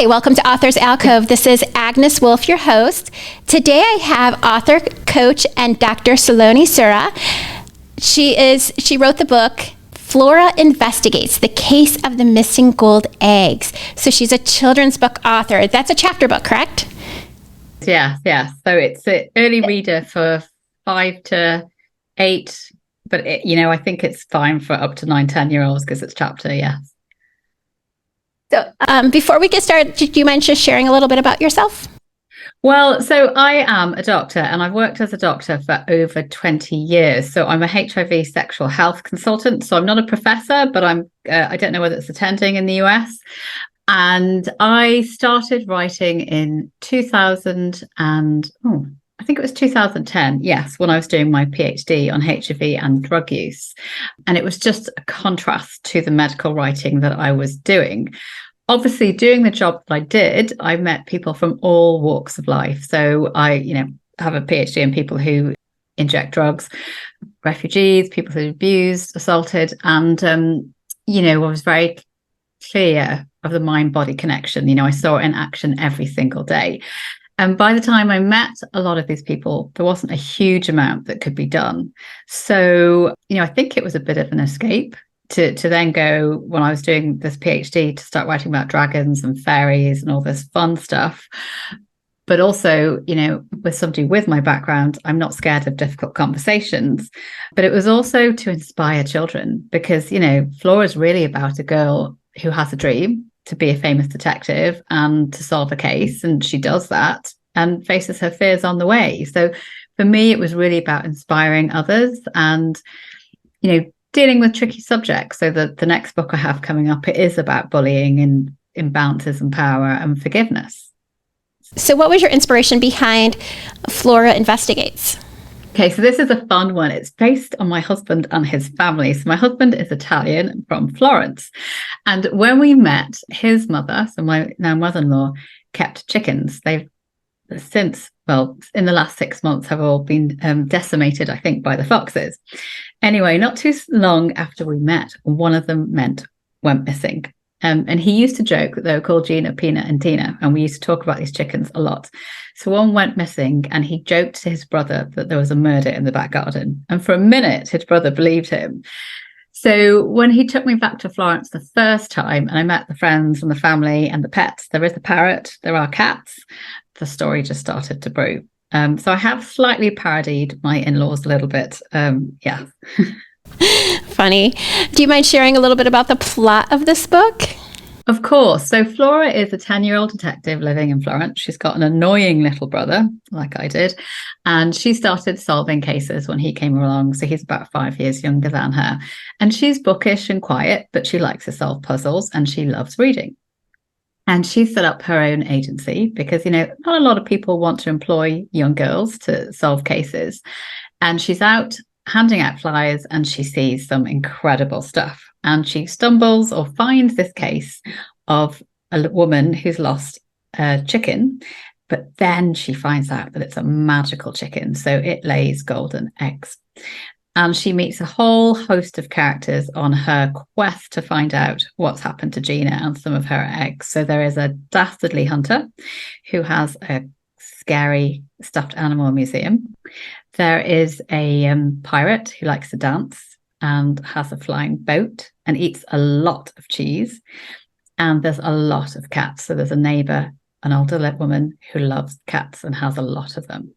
Hey, welcome to Author's Alcove. This is Agnes Wolfe, your host. Today I have author, coach, and Dr. Saloni Surah. She wrote the book, Flora Investigates, The Case of the Missing Gold Eggs. So she's a children's book author. That's a chapter book, correct? Yeah. So it's an early reader for 5 to 8, but I think it's fine for up to 9, 10-year-olds because it's chapter, yeah. So before we get started, do you mind just sharing a little bit about yourself? Well, so I am a doctor and I've worked as a doctor for over 20 years. So I'm a HIV sexual health consultant. So I'm not a professor, but I don't know whether it's attending in the US. And I started writing in 2000 and, I think it was 2010, yes, when I was doing my PhD on HIV and drug use. And it was just a contrast to the medical writing that I was doing. Obviously, doing the job that I did, I met people from all walks of life. So I, have a PhD in people who inject drugs, refugees, people who abused, assaulted. And, I was very clear of the mind-body connection. I saw it in action every single day. And by the time I met a lot of these people, there wasn't a huge amount that could be done. So, I think it was a bit of an escape to then go, when I was doing this PhD, to start writing about dragons and fairies and all this fun stuff. But also, with somebody with my background, I'm not scared of difficult conversations. But it was also to inspire children because, Flora is really about a girl who has a dream to be a famous detective and to solve a case. And she does that and faces her fears on the way. So for me, it was really about inspiring others and, dealing with tricky subjects. So the next book I have coming up, it is about bullying and imbalances in power and forgiveness. So what was your inspiration behind Flora Investigates? Okay, so this is a fun one. It's based on my husband and his family. So my husband is Italian from Florence. And when we met, his mother, so my now mother-in-law, kept chickens. They've since, in the last 6 months, have all been decimated, I think, by the foxes. Anyway, not too long after we met, one of them went missing. And he used to joke that they were called Gina, Peanut, and Tina. And we used to talk about these chickens a lot. So one went missing and he joked to his brother that there was a murder in the back garden. And for a minute, his brother believed him. So when he took me back to Florence the first time and I met the friends and the family and the pets, there is a parrot, there are cats, the story just started to brew. So I have slightly parodied my in-laws a little bit. Yeah. Funny. Do you mind sharing a little bit about the plot of this book? Of course. So Flora is a 10-year-old detective living in Florence. She's got an annoying little brother, like I did. And she started solving cases when he came along. So he's about 5 years younger than her. And she's bookish and quiet, but she likes to solve puzzles and she loves reading. And she set up her own agency because, not a lot of people want to employ young girls to solve cases. And she's out handing out flyers and she sees some incredible stuff. And she stumbles or finds this case of a woman who's lost a chicken, but then she finds out that it's a magical chicken. So it lays golden eggs. And she meets a whole host of characters on her quest to find out what's happened to Gina and some of her eggs. So there is a dastardly hunter who has a scary stuffed animal museum. There is a pirate who likes to dance and has a flying boat and eats a lot of cheese. And there's a lot of cats. So there's a neighbor, an older woman who loves cats and has a lot of them.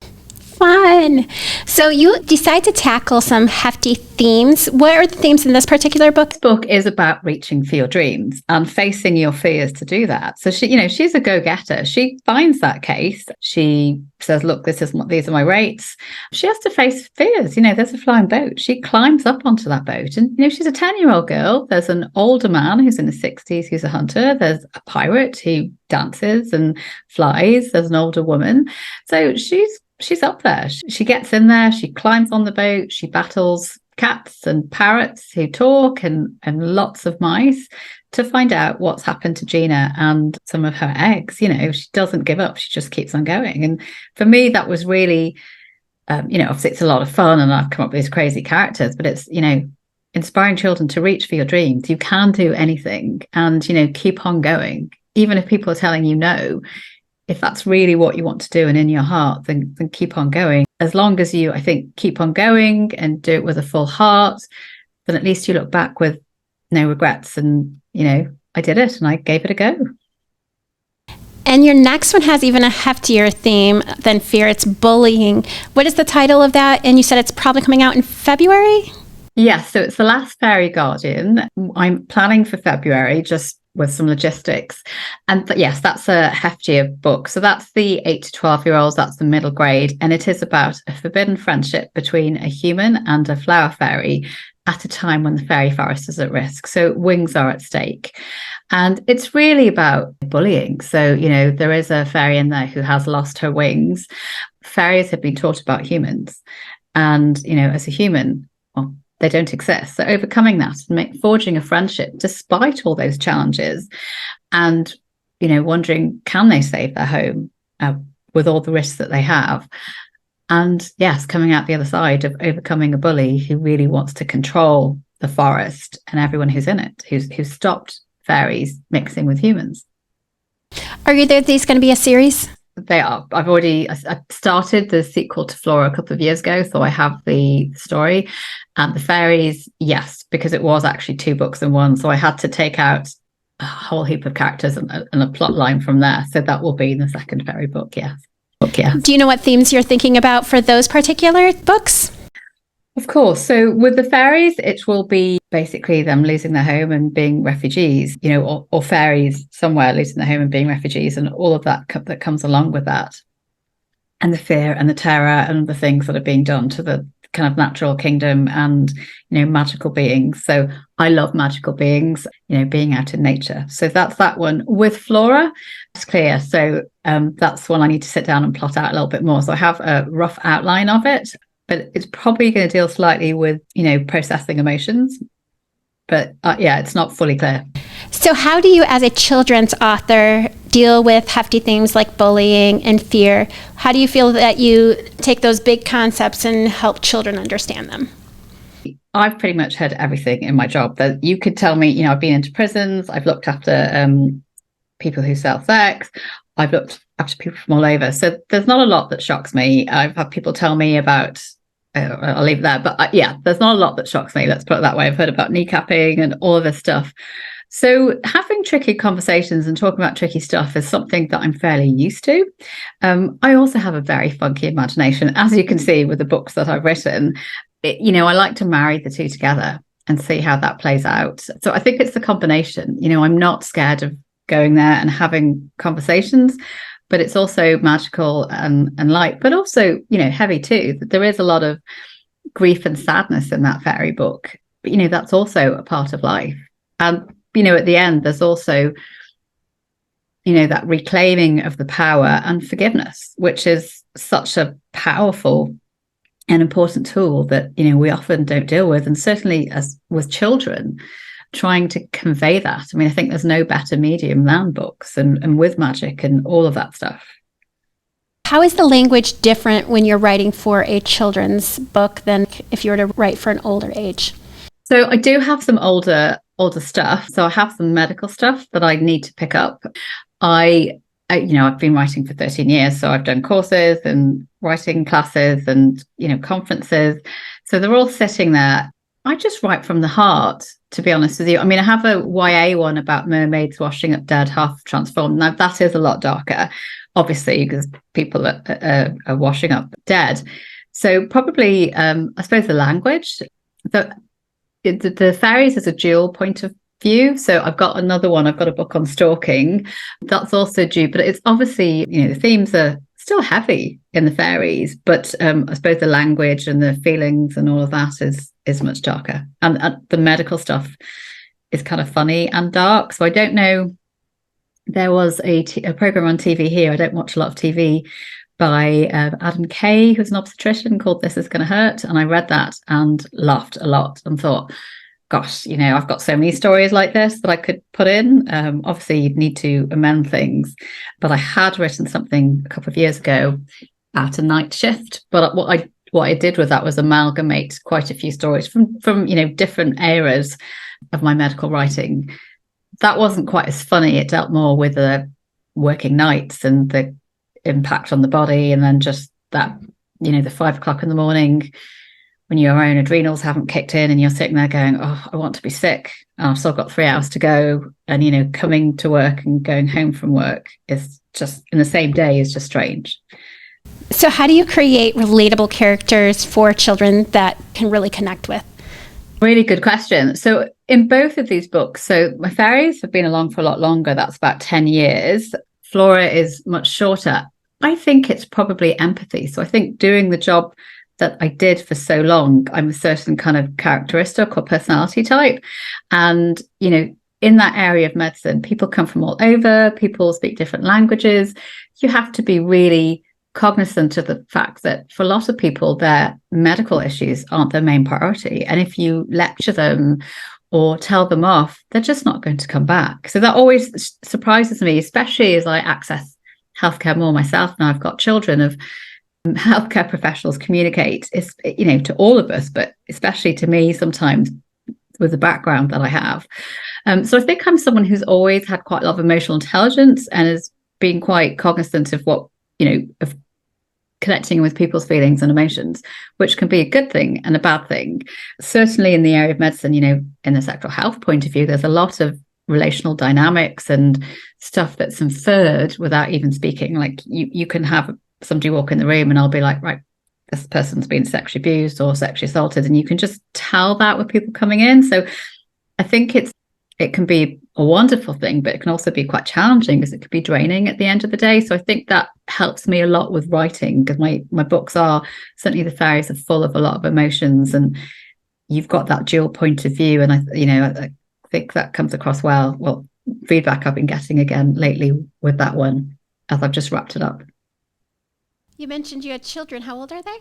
Fun. So you decide to tackle some hefty themes. What are the themes in this particular book? This book is about reaching for your dreams and facing your fears to do that. So she's a go-getter. She finds that case. She says, look, these are my rates. She has to face fears. There's a flying boat. She climbs up onto that boat and, she's a 10-year-old girl. There's an older man who's in his 60s who's a hunter. There's a pirate who dances and flies. There's an older woman. So she's up there. She gets in there, she climbs on the boat, she battles cats and parrots who talk and lots of mice to find out what's happened to Gina and some of her eggs. She doesn't give up. She just keeps on going. And for me, that was really, obviously it's a lot of fun and I've come up with these crazy characters, but it's, inspiring children to reach for your dreams. You can do anything, and, you know, keep on going. Even if people are telling you no, if that's really what you want to do and in your heart, then keep on going. As long as you, I think, keep on going and do it with a full heart, then at least you look back with no regrets. And, you know, I did it and I gave it a go. And your next one has even a heftier theme than fear. It's bullying. What is the title of that? And you said it's probably coming out in February? Yes, so it's The Last Fairy Guardian. I'm planning for February, just with some logistics. And yes, that's a heftier book. So that's the 8 to 12-year-olds, that's the middle grade. And it is about a forbidden friendship between a human and a flower fairy at a time when the fairy forest is at risk. So wings are at stake. And it's really about bullying. So, you know, there is a fairy in there who has lost her wings. Fairies have been taught about humans. And, you know, as a human, well, they don't exist. So overcoming that and forging a friendship despite all those challenges, and, you know, wondering, can they save their home with all the risks that they have? And yes, coming out the other side of overcoming a bully who really wants to control the forest and everyone who's in it, who's stopped fairies mixing with humans. Are these going to be a series? They are. I started the sequel to Flora a couple of years ago, so I have the story. And the fairies, yes, because it was actually 2 books in one. So I had to take out a whole heap of characters and a plot line from there. So that will be in the second fairy book, yes. Do you know what themes you're thinking about for those particular books? Of course. So with the fairies, it will be basically them losing their home and being refugees, you know, or fairies somewhere losing their home and being refugees, and all of that that comes along with that. And the fear and the terror and the things that are being done to the kind of natural kingdom and, you know, magical beings. So I love magical beings, you know, being out in nature. So that's that one. With Flora, it's clear. So that's one I need to sit down and plot out a little bit more. So I have a rough outline of it, but it's probably going to deal slightly with, you know, processing emotions. But yeah, it's not fully clear. So how do you, as a children's author, deal with hefty themes like bullying and fear? How do you feel that you take those big concepts and help children understand them? I've pretty much heard everything in my job. That you could tell me, you know, I've been into prisons, I've looked after people who sell sex, I've looked after people from all over. So there's not a lot that shocks me. I've had people tell me about, I'll leave it there. But yeah, there's not a lot that shocks me. Let's put it that way. I've heard about kneecapping and all of this stuff. So having tricky conversations and talking about tricky stuff is something that I'm fairly used to. I also have a very funky imagination, as you can see with the books that I've written. You know, I like to marry the two together and see how that plays out. So I think it's the combination. You know, I'm not scared of going there and having conversations, but it's also magical and light, but also, you know, heavy too. There is a lot of grief and sadness in that fairy book, but, you know, that's also a part of life. And, you know, at the end, there's also, you know, that reclaiming of the power and forgiveness, which is such a powerful and important tool that, you know, we often don't deal with. And certainly as with children, trying to convey that. I mean, I think there's no better medium than books and with magic and all of that stuff. How is the language different when you're writing for a children's book than if you were to write for an older age? So I do have some older stuff. So I have some medical stuff that I need to pick up. I you know, I've been writing for 13 years, so I've done courses and writing classes and, you know, conferences. So they're all sitting there. I just write from the heart, to be honest with you. I mean, I have a YA one about mermaids washing up dead, half transformed. Now, that is a lot darker, obviously, because people are washing up dead. So probably, I suppose, the language. The fairies is a dual point of view. So I've got another one. I've got a book on stalking. That's also due, but it's obviously, you know, the themes are still heavy in the fairies, but I suppose the language and the feelings and all of that is much darker. And the medical stuff is kind of funny and dark. So I don't know. There was a program on TV here. I don't watch a lot of TV, by Adam Kay, who's an obstetrician, called This Is Gonna Hurt. And I read that and laughed a lot and thought, gosh, you know, I've got so many stories like this that I could put in. Obviously, you'd need to amend things. But I had written something a couple of years ago at a night shift. But what what I did with that was amalgamate quite a few stories from different eras of my medical writing. That wasn't quite as funny. It dealt more with the working nights and the impact on the body, and then just that, the 5 o'clock in the morning when your own adrenals haven't kicked in and you're sitting there going, oh, I want to be sick. I've still got 3 hours to go. And, coming to work and going home from work is just in the same day is just strange. So how do you create relatable characters for children that can really connect with? Really good question. So in both of these books, so my fairies have been along for a lot longer. That's about 10 years. Flora is much shorter. I think it's probably empathy. So I think doing the job that I did for so long, I'm a certain kind of characteristic or personality type. And, in that area of medicine, people come from all over, people speak different languages. You have to be really cognizant of the fact that for a lot of people, their medical issues aren't their main priority. And if you lecture them or tell them off, they're just not going to come back. So that always surprises me, especially as I access healthcare more myself. Now I've got children of healthcare professionals communicate, to all of us, but especially to me sometimes with the background that I have. So I think I'm someone who's always had quite a lot of emotional intelligence and has been quite cognizant of what, of connecting with people's feelings and emotions, which can be a good thing and a bad thing. Certainly in the area of medicine, in the sexual health point of view, there's a lot of relational dynamics and stuff that's inferred without even speaking. Like you can have somebody walk in the room and I'll be like, right, this person's been sexually abused or sexually assaulted. And you can just tell that with people coming in. So I think it can be a wonderful thing, but it can also be quite challenging because it could be draining at the end of the day. So I think that helps me a lot with writing, because my books are, certainly the fairies are full of a lot of emotions, and you've got that dual point of view. And I think that comes across well, feedback I've been getting again lately with that one as I've just wrapped it up. You mentioned you had children. How old are they?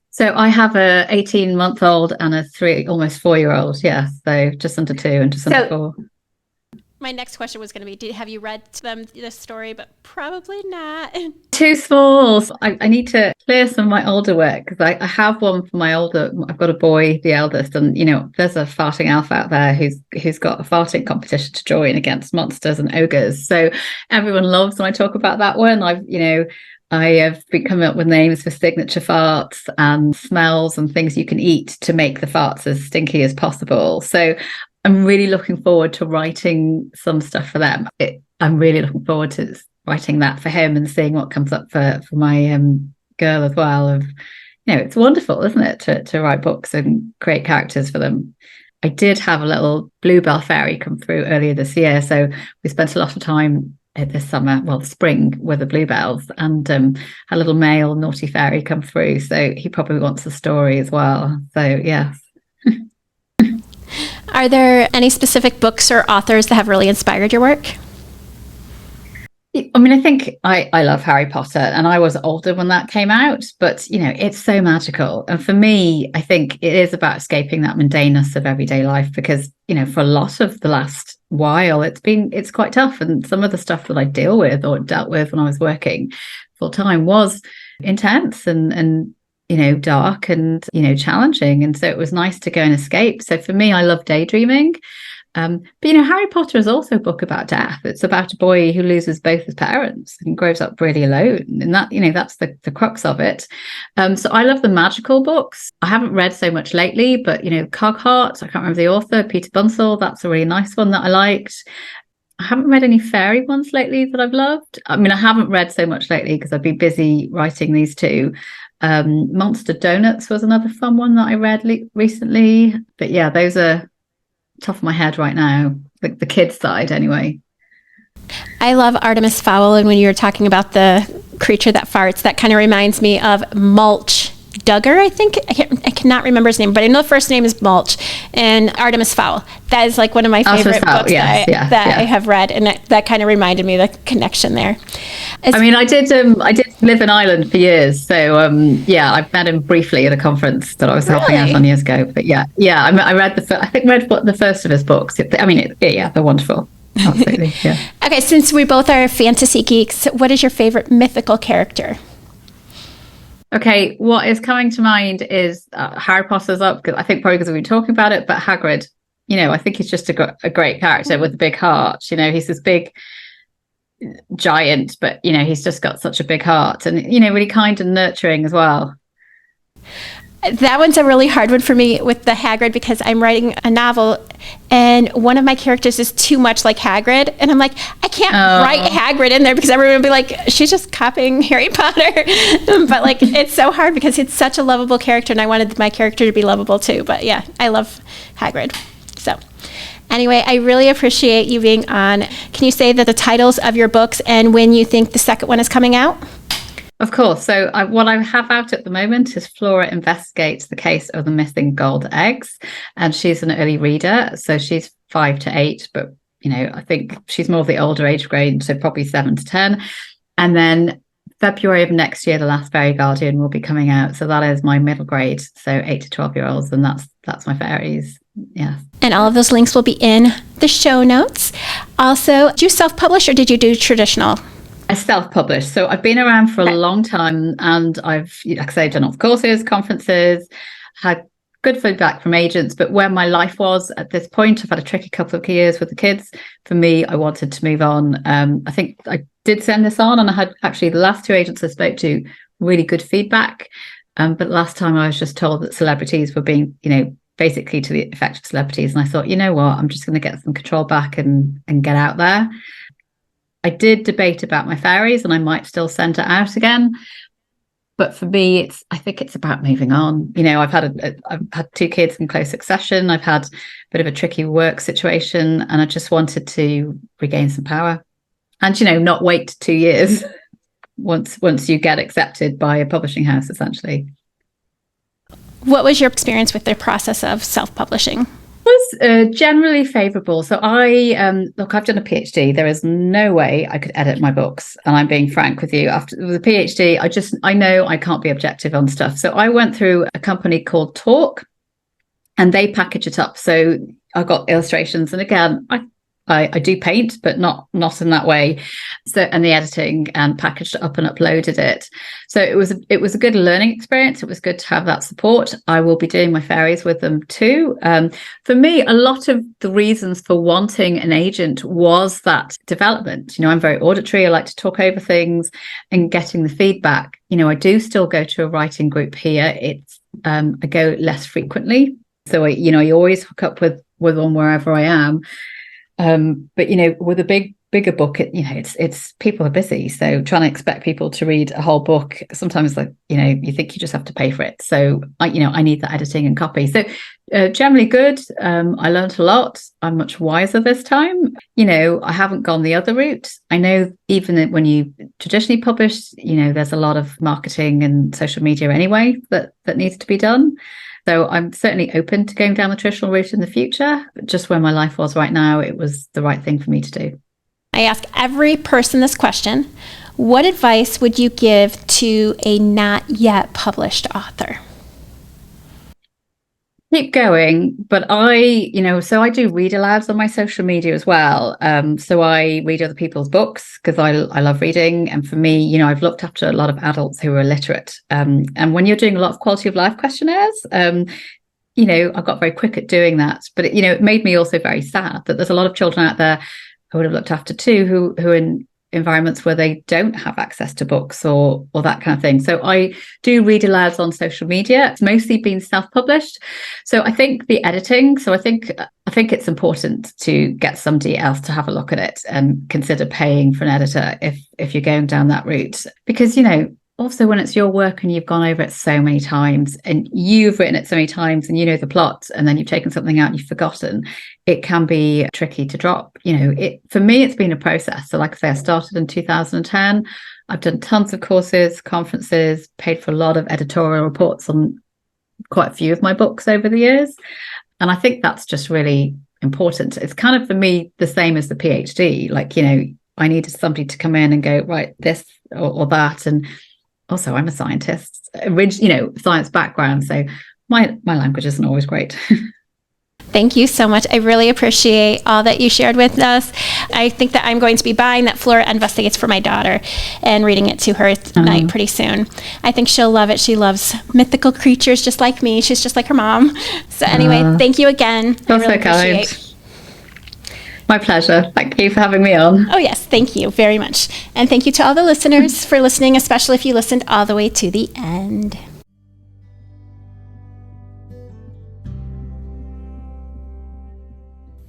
So I have a 18-month-old and a almost 4-year-old. Yeah. So just under 2 and just under 4. My next question was going to be, have you read them this story? But probably not. Too small. I need to clear some of my older work, because I have one for my older. I've got a boy, the eldest, and there's a farting elf out there who's got a farting competition to join against monsters and ogres. So everyone loves when I talk about that one. I have been coming up with names for signature farts and smells and things you can eat to make the farts as stinky as possible. So I'm really looking forward to writing some stuff for them. I'm really looking forward to writing that for him and seeing what comes up for my girl as well. It's wonderful, isn't it, to write books and create characters for them. I did have a little bluebell fairy come through earlier this year. So we spent a lot of time this spring with the bluebells, and a little male naughty fairy come through. So he probably wants a story as well. So, yes. Are there any specific books or authors that have really inspired your work? I mean, I think I love Harry Potter, and I was older when that came out, but it's so magical. And for me, I think it is about escaping that mundaneness of everyday life, because for a lot of the last while it's quite tough, and some of the stuff that I dealt with when I was working full time was intense and dark and challenging, and so it was nice to go and escape. So for me, I love daydreaming. But Harry Potter is also a book about death. It's about a boy who loses both his parents and grows up really alone, and that that's the crux of it. So I love the magical books. I haven't read so much lately, but Cogheart, I can't remember the author, Peter Bunsell, that's a really nice one that I liked. I haven't read any fairy ones lately that I've loved. I mean, I haven't read so much lately because I've been busy writing these two. Monster Donuts was another fun one that I read recently. But yeah, those are top of my head right now, the kids side anyway. I love Artemis Fowl, and when you were talking about the creature that farts, that kind of reminds me of Mulch Duggar, I think. I cannot remember his name, but I know the first name is Mulch, and Artemis Fowl. That is like one of my favorite books that I have read, and that kind of reminded me of the connection there. I did live in Ireland for years, so I met him briefly at a conference that I was helping out on years ago. But I read the first of his books. They're wonderful. Absolutely, yeah. Okay, since we both are fantasy geeks, what is your favorite mythical character? Okay, what is coming to mind is Harry Potter's up, because I think probably because we've been talking about it, but Hagrid, I think he's just a great character with a big heart. He's this big giant, but he's just got such a big heart, and really kind and nurturing as well. That one's a really hard one for me with the Hagrid, because I'm writing a novel and one of my characters is too much like Hagrid. And I'm like, I can't write Hagrid in there because everyone would be like, she's just copying Harry Potter. But like, it's so hard because it's such a lovable character and I wanted my character to be lovable too. But yeah, I love Hagrid. So anyway, I really appreciate you being on. Can you say that the titles of your books and when you think the second one is coming out? Of course. So what I have out at the moment is Flora Investigates the Case of the Missing Gold Eggs. And she's an early reader. So she's 5 to 8, but, I think she's more of the older age grade, so probably 7 to 10. And then February of next year, The Last Fairy Guardian will be coming out. So that is my middle grade, so 8 to 12-year-olds. And that's my fairies. Yeah. And all of those links will be in the show notes. Also, do you self-publish or did you do traditional? I self-published. So I've been around for a long time and I've, like I say, done all the courses, conferences, had good feedback from agents. But where my life was at this point, I've had a tricky couple of years with the kids. For me, I wanted to move on. I think I did send this on and I had actually the last 2 agents I spoke to really good feedback. But last time I was just told that celebrities were being, basically to the effect of celebrities. And I thought, you know what, I'm just going to get some control back and get out there. I did debate about my fairies and I might still send it out again. But for me, I think it's about moving on. I've had 2 kids in close succession. I've had a bit of a tricky work situation and I just wanted to regain some power and, not wait 2 years once you get accepted by a publishing house, essentially. What was your experience with the process of self-publishing? Was generally favorable. So I've done a PhD. There is no way I could edit my books, and I'm being frank with you. After the PhD, I know I can't be objective on stuff. So I went through a company called Talk and they package it up. So I got illustrations, and again, I do paint, but not in that way. So, and the editing, and packaged it up and uploaded it. So it was a good learning experience. It was good to have that support. I will be doing my fairies with them too. For me, a lot of the reasons for wanting an agent was that development. I'm very auditory. I like to talk over things and getting the feedback. I do still go to a writing group here. I go less frequently. So I always hook up with one wherever I am. But with a bigger book, it's people are busy, so trying to expect people to read a whole book sometimes, you think you just have to pay for it. So I need that editing and copy. So generally good. I learned a lot. I'm much wiser this time. I haven't gone the other route. I know even when you traditionally publish, there's a lot of marketing and social media anyway that needs to be done. So I'm certainly open to going down the traditional route in the future. But just where my life was right now, it was the right thing for me to do. I ask every person this question. What advice would you give to a not yet published author? Keep going, but so I do read alouds on my social media as well. So I read other people's books because I love reading. And for me, I've looked after a lot of adults who are illiterate. And when you're doing a lot of quality of life questionnaires, I got very quick at doing that. But it made me also very sad that there's a lot of children out there I would have looked after too, who are in environments where they don't have access to books or that kind of thing. So I do read alouds on social media. It's mostly been self-published. So I think the editing, I think it's important to get somebody else to have a look at it and consider paying for an editor if you're going down that route. Because, also when it's your work and you've gone over it so many times and you've written it so many times and the plot, and then you've taken something out and you've forgotten, it can be tricky to drop. For me, it's been a process. So like I say, I started in 2010. I've done tons of courses, conferences, paid for a lot of editorial reports on quite a few of my books over the years. And I think that's just really important. It's kind of, for me, the same as the PhD. I needed somebody to come in and go, right, this or that. And also, I'm a scientist, science background, so my language isn't always great. Thank you so much. I really appreciate all that you shared with us. I think that I'm going to be buying that Flora Investigates for my daughter and reading it to her tonight pretty soon. I think she'll love it. She loves mythical creatures just like me. She's just like her mom. So anyway, thank you again. That's so kind. My pleasure. Thank you for having me on. Oh, yes. Thank you very much. And thank you to all the listeners for listening, especially if you listened all the way to the end.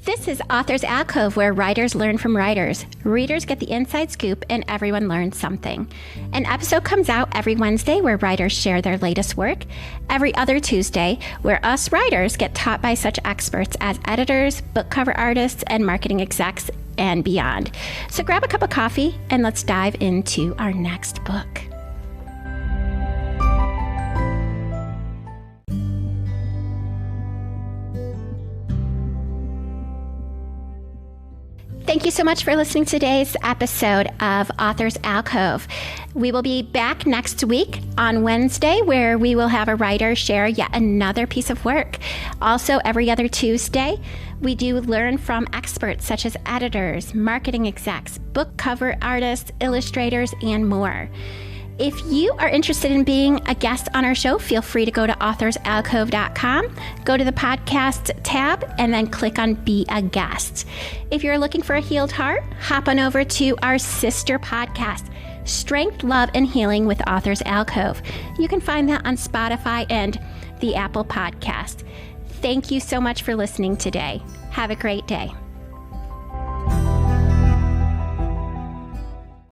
This is Author's Alcove, where writers learn from writers. Readers get the inside scoop, and everyone learns something. An episode comes out every Wednesday, where writers share their latest work. Every other Tuesday, where us writers get taught by such experts as editors, book cover artists, and marketing execs, and beyond. So grab a cup of coffee, and let's dive into our next book. Thank you so much for listening to today's episode of Author's Alcove. We will be back next week on Wednesday, where we will have a writer share yet another piece of work. Also, every other Tuesday, we do learn from experts such as editors, marketing execs, book cover artists, illustrators, and more. If you are interested in being a guest on our show, feel free to go to authorsalcove.com, go to the podcast tab, and then click on Be a Guest. If you're looking for a healed heart, hop on over to our sister podcast, Strength, Love, and Healing with Author's Alcove. You can find that on Spotify and the Apple Podcast. Thank you so much for listening today. Have a great day.